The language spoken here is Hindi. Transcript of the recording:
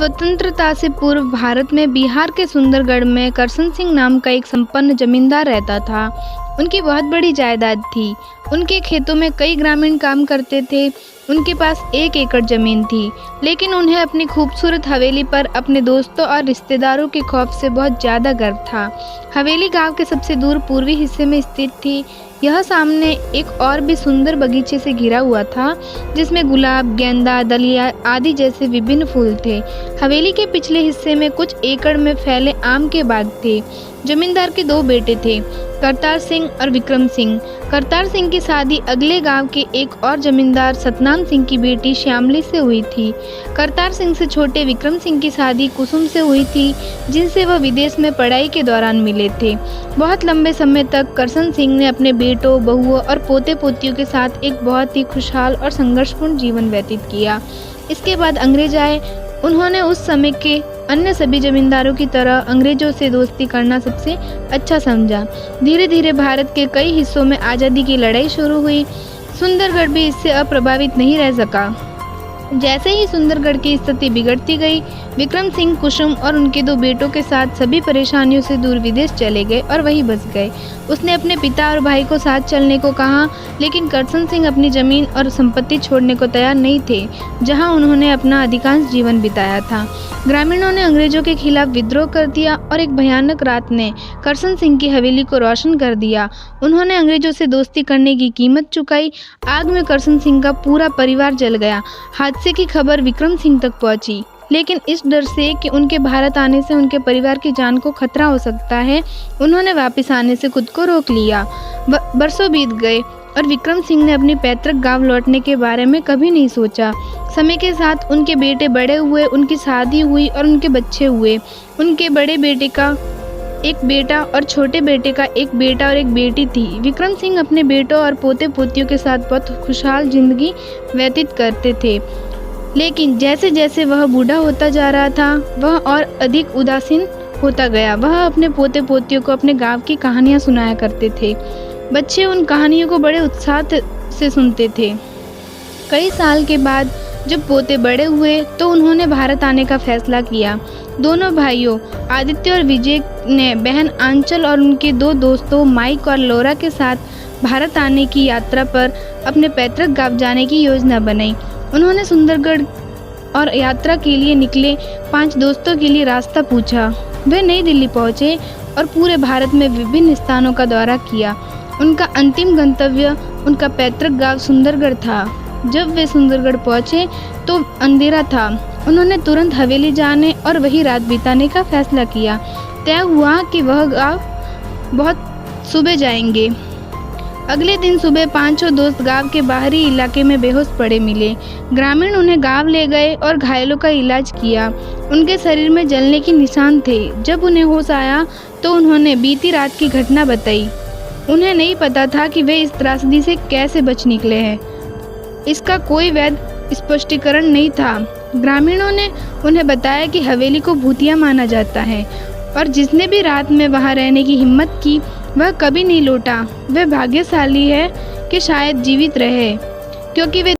स्वतंत्रता से पूर्व भारत में बिहार के सुंदरगढ़ में करसन सिंह नाम का एक संपन्न जमींदार रहता था। उनकी बहुत बड़ी जायदाद थी। उनके खेतों में कई ग्रामीण काम करते थे। उनके पास 1 एकड़ जमीन थी, लेकिन उन्हें अपनी खूबसूरत हवेली पर अपने दोस्तों और रिश्तेदारों के खौफ से बहुत ज़्यादा गर्व था। हवेली गांव के सबसे दूर पूर्वी हिस्से में स्थित थी। यह सामने एक और भी सुंदर बगीचे से घिरा हुआ था, जिसमें गुलाब, गेंदा, दलिया आदि जैसे विभिन्न फूल थे। हवेली के पिछले हिस्से में कुछ एकड़ में फैले आम के बाग थे। जमींदार के 2 बेटे थे, करतार सिंह और विक्रम सिंह। करतार सिंह की शादी अगले गांव के एक और जमींदार सतनाम सिंह की बेटी श्यामली से हुई थी। करतार सिंह से छोटे विक्रम सिंह की शादी कुसुम से हुई थी, जिनसे वह विदेश में पढ़ाई के दौरान मिले थे। बहुत लंबे समय तक करसन सिंह ने अपने बेटों, बहुओं और पोते पोतियों के साथ एक बहुत ही खुशहाल और संघर्षपूर्ण जीवन व्यतीत किया। इसके बाद अंग्रेज आए। उन्होंने उस समय के अन्य सभी जमींदारों की तरह अंग्रेजों से दोस्ती करना सबसे अच्छा समझा। धीरे धीरे भारत के कई हिस्सों में आज़ादी की लड़ाई शुरू हुई। सुंदरगढ़ भी इससे अप्रभावित नहीं रह सका। जैसे ही सुंदरगढ़ की स्थिति बिगड़ती गई, विक्रम सिंह कुसुम और उनके 2 बेटों के साथ सभी परेशानियों से दूर विदेश चले गए और वहीं बस गए। उसने अपने पिता और भाई को साथ चलने को कहा, लेकिन करसन सिंह अपनी जमीन और संपत्ति छोड़ने को तैयार नहीं थे, जहां उन्होंने अपना अधिकांश जीवन बिताया था। ग्रामीणों ने अंग्रेजों के खिलाफ विद्रोह कर दिया और एक भयानक रात ने करसन सिंह की हवेली को रोशन कर दिया। उन्होंने अंग्रेजों से दोस्ती करने की कीमत चुकाई। आग में करसन सिंह का पूरा परिवार जल गया। हादसे की खबर विक्रम सिंह तक पहुंची, लेकिन इस डर से कि उनके भारत आने से उनके परिवार की जान को खतरा हो सकता है, उन्होंने वापस आने से खुद को रोक लिया। बरसों बीत गए और विक्रम सिंह ने अपनी पैतृक गांव लौटने के बारे में कभी नहीं सोचा। समय के साथ उनके बेटे बड़े हुए, उनकी शादी हुई और उनके बच्चे हुए। उनके बड़े बेटे का एक बेटा और छोटे बेटे का एक बेटा और एक बेटी थी। विक्रम सिंह अपने बेटों और पोते पोतियों के साथ बहुत खुशहाल जिंदगी व्यतीत करते थे, लेकिन जैसे जैसे वह बूढ़ा होता जा रहा था, वह और अधिक उदासीन होता गया। वह अपने पोते पोतियों को अपने गांव की कहानियां सुनाया करते थे। बच्चे उन कहानियों को बड़े उत्साह से सुनते थे। कई साल के बाद जब पोते बड़े हुए तो उन्होंने भारत आने का फैसला किया। दोनों भाइयों आदित्य और विजय ने बहन आंचल और उनके 2 दोस्तों माइक और लोरा के साथ भारत आने की यात्रा पर अपने पैतृक गांव जाने की योजना बनाई। उन्होंने सुंदरगढ़ और यात्रा के लिए निकले 5 दोस्तों के लिए रास्ता पूछा। वे नई दिल्ली पहुंचे और पूरे भारत में विभिन्न स्थानों का दौरा किया। उनका अंतिम गंतव्य उनका पैतृक गांव सुंदरगढ़ था। जब वे सुंदरगढ़ पहुंचे तो अंधेरा था। उन्होंने तुरंत हवेली जाने और वहीं रात बिताने का फैसला किया। तय हुआ कि वह गांव बहुत सुबह जाएंगे। अगले दिन सुबह 5 दोस्त गांव के बाहरी इलाके में बेहोश पड़े मिले। ग्रामीण उन्हें गांव ले गए और घायलों का इलाज किया। उनके शरीर में जलने के निशान थे। जब उन्हें होश आया तो उन्होंने बीती रात की घटना बताई। उन्हें नहीं पता था कि वे इस त्रासदी से कैसे बच निकले हैं। इसका कोई वैध स्पष्टीकरण नहीं था। ग्रामीणों ने उन्हें बताया कि हवेली को भूतिया माना जाता है और जिसने भी रात में वहां रहने की हिम्मत की, वह कभी नहीं लौटा। वह भाग्यशाली है कि शायद जीवित रहे, क्योंकि वे